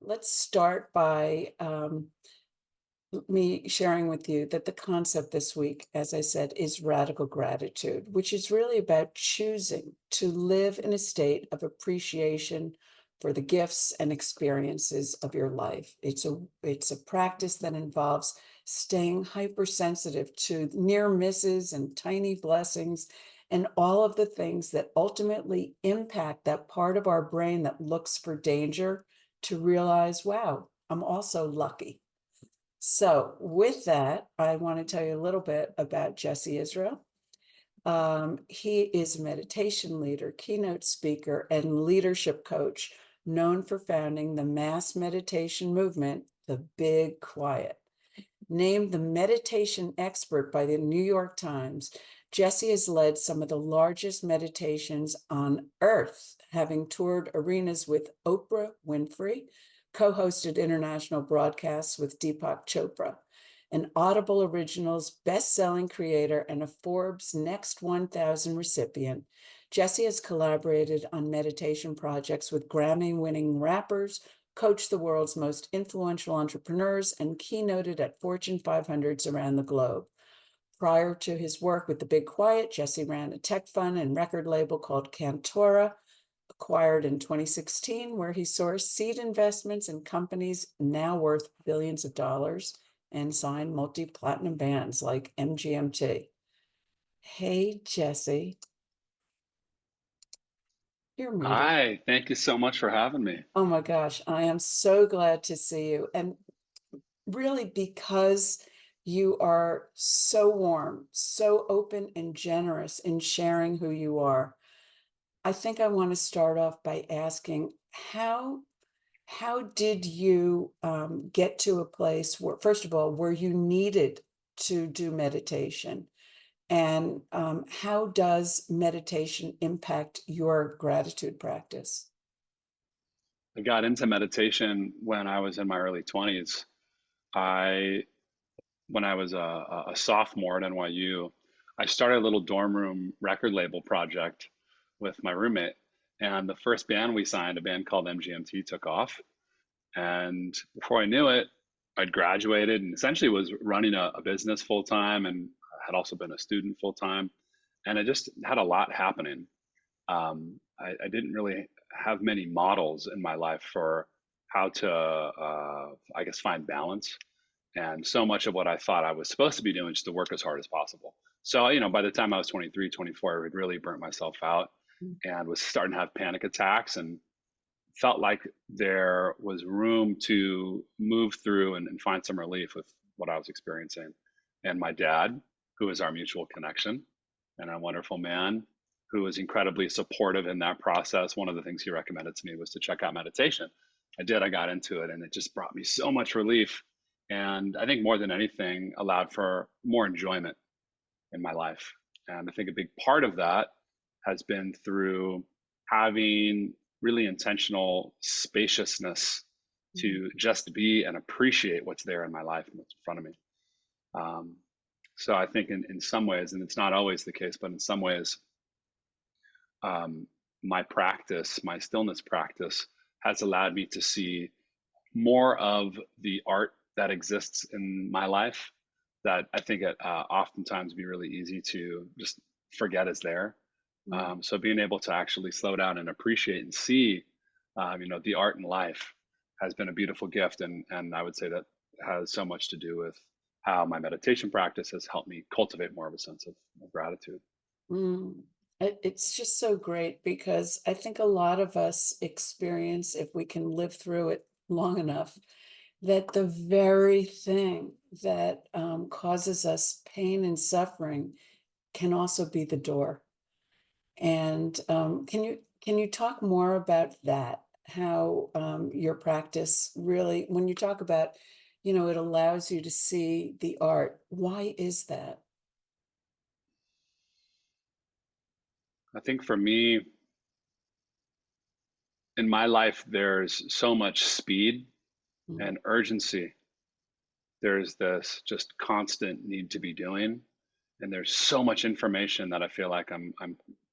let's start by me sharing with you that the concept this week, as I said, is radical gratitude, which is really about choosing to live in a state of appreciation for the gifts and experiences of your life. It's a practice that involves staying hypersensitive to near misses and tiny blessings and all of the things that ultimately impact that part of our brain that looks for danger to realize, wow, I'm also lucky. So with that, I want to tell you a little bit about Jesse Israel. He is a meditation leader, keynote speaker, and leadership coach known for founding the mass meditation movement, The Big Quiet. Named the meditation expert by the New York Times, Jesse has led some of the largest meditations on earth, having toured arenas with Oprah Winfrey, co-hosted international broadcasts with Deepak Chopra, an Audible Originals best-selling creator and a Forbes Next 1000 recipient. Jesse has collaborated on meditation projects with Grammy-winning rappers, coached the world's most influential entrepreneurs, and keynoted at Fortune 500s around the globe. Prior to his work with The Big Quiet, Jesse ran a tech fund and record label called Cantora, acquired in 2016, where he sourced seed investments in companies now worth billions of dollars and signed multi-platinum bands like MGMT. Hey, Jesse. You're muted. Hi, thank you so much for having me. Oh my gosh, I am so glad to see you. And really because you are so warm, so open and generous in sharing who you are. I think I want to start off by asking how did you get to a place where, first of all, where you needed to do meditation? And how does meditation impact your gratitude practice? I got into meditation when I was in my early 20s. I, when I was a sophomore at NYU, I started a little dorm room record label project with my roommate. And the first band we signed, a band called MGMT, took off. And before I knew it, I'd graduated and essentially was running a business full time and had also been a student full time. And I just had a lot happening. I didn't really have many models in my life for how to, I guess, find balance. And so much of what I thought I was supposed to be doing is to work as hard as possible. So, by the time I was 23, 24, I had really burnt myself out and was starting to have panic attacks and felt like there was room to move through and find some relief with what I was experiencing. And my dad, who is our mutual connection and a wonderful man, who was incredibly supportive in that process. One of the things he recommended to me was to check out meditation. I did, I got into it, and it just brought me so much relief. And I think more than anything, allowed for more enjoyment in my life. And I think a big part of that has been through having really intentional spaciousness to just be and appreciate what's there in my life and what's in front of me. So I think in some ways, and it's not always the case, but in some ways, my practice, my stillness practice, has allowed me to see more of the art that exists in my life that I think it oftentimes be really easy to just forget is there. So being able to actually slow down and appreciate and see, the art in life has been a beautiful gift, and I would say that has so much to do with how my meditation practice has helped me cultivate more of a sense of gratitude. Mm. It's just so great because I think a lot of us experience, if we can live through it long enough, that the very thing that causes us pain and suffering can also be the door. And can you talk more about that? How your practice really, when you talk about, it allows you to see the art. Why is that? I think for me, in my life, there's so much speed Mm. and urgency. There's this just constant need to be doing, and there's so much information that I feel like I'm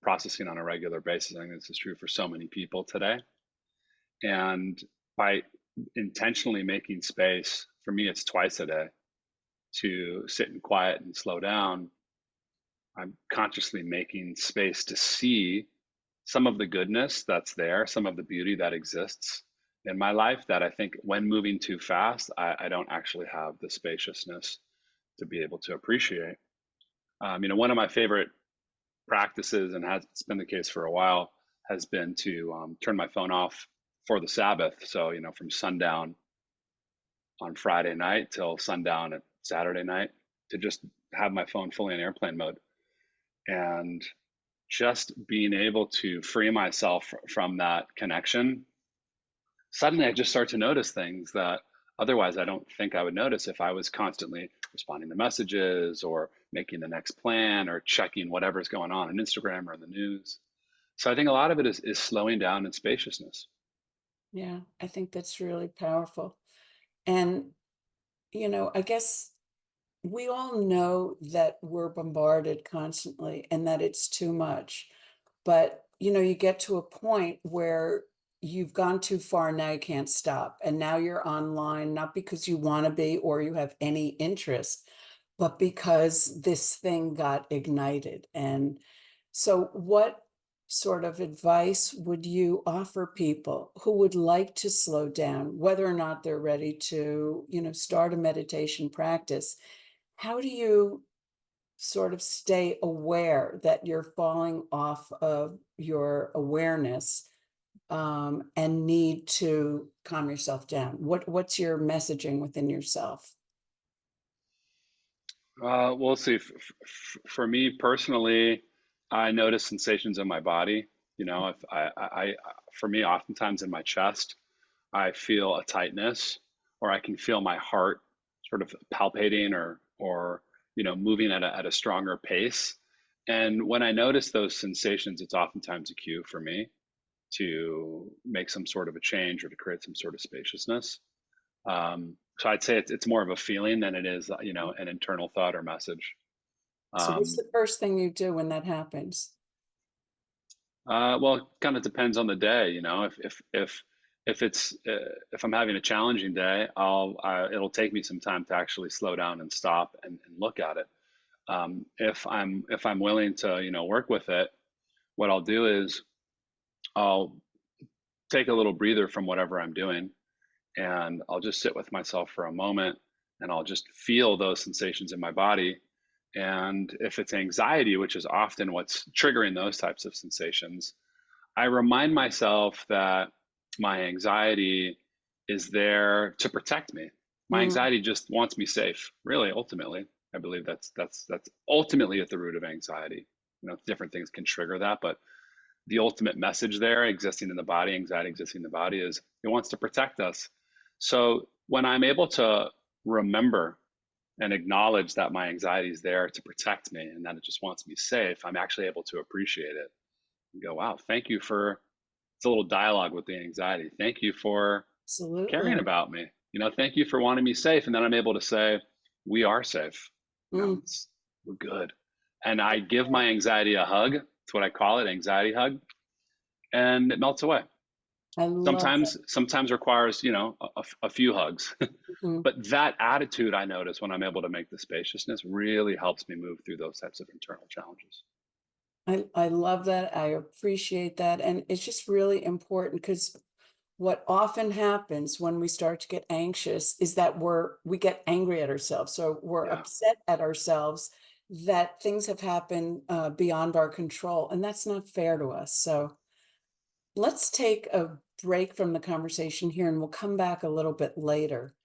processing on a regular basis. I think this is true for so many people today. And by intentionally making space, for me, it's twice a day to sit in quiet and slow down. I'm consciously making space to see some of the goodness that's there, some of the beauty that exists in my life that I think when moving too fast, I don't actually have the spaciousness to be able to appreciate. One of my favorite practices, and has it's been the case for a while, has been to turn my phone off for the Sabbath. So, from sundown on Friday night till sundown at Saturday night, to just have my phone fully in airplane mode. And just being able to free myself from that connection, suddenly I just start to notice things that otherwise I don't think I would notice if I was constantly responding to messages or making the next plan or checking whatever's going on Instagram or in the news. So I think a lot of it is slowing down and spaciousness. Yeah, I think that's really powerful. And, I guess we all know that we're bombarded constantly and that it's too much. But, you get to a point where you've gone too far, now you can't stop. And now you're online, not because you want to be or you have any interest, but because this thing got ignited. And so, what sort of advice would you offer people who would like to slow down, whether or not they're ready to, start a meditation practice? How do you sort of stay aware that you're falling off of your awareness, and need to calm yourself down? What's your messaging within yourself? We'll see. For me personally, I notice sensations in my body. If for me, oftentimes in my chest, I feel a tightness, or I can feel my heart sort of palpating, or moving at a stronger pace. And when I notice those sensations, it's oftentimes a cue for me to make some sort of a change or to create some sort of spaciousness. So I'd say it's more of a feeling than it is, an internal thought or message. So what's Um, the first thing you do when that happens? well, it kind of depends on the day. If I'm having a challenging day, it'll take me some time to actually slow down and stop and look at it. If I'm willing to, work with it, what I'll do is I'll take a little breather from whatever I'm doing, and I'll just sit with myself for a moment, and I'll just feel those sensations in my body. And if it's anxiety, which is often what's triggering those types of sensations, I remind myself that my anxiety is there to protect me. My Mm, anxiety just wants me safe. Really, ultimately, I believe that's ultimately at the root of anxiety. Different things can trigger that, but the ultimate message there, existing in the body, anxiety existing in the body, is it wants to protect us. So when I'm able to remember and acknowledge that my anxiety is there to protect me and that it just wants me safe, I'm actually able to appreciate it and go, wow, thank you for, it's a little dialogue with the anxiety. Thank you for caring absolutely. about me. Thank you for wanting me safe. And then I'm able to say, we are safe. Mm, We're good. And I give my anxiety a hug. It's what I call it, anxiety hug, and it melts away. I love Sometimes requires, a few hugs. it. But that attitude, I notice, when I'm able to make the spaciousness, really helps me move through those types of internal challenges. I love that. I appreciate that. And it's just really important because what often happens when we start to get anxious is that we get angry at ourselves. So we're Yeah. upset at ourselves that things have happened beyond our control, and that's not fair to us. So let's take a break from the conversation here, and we'll come back a little bit later.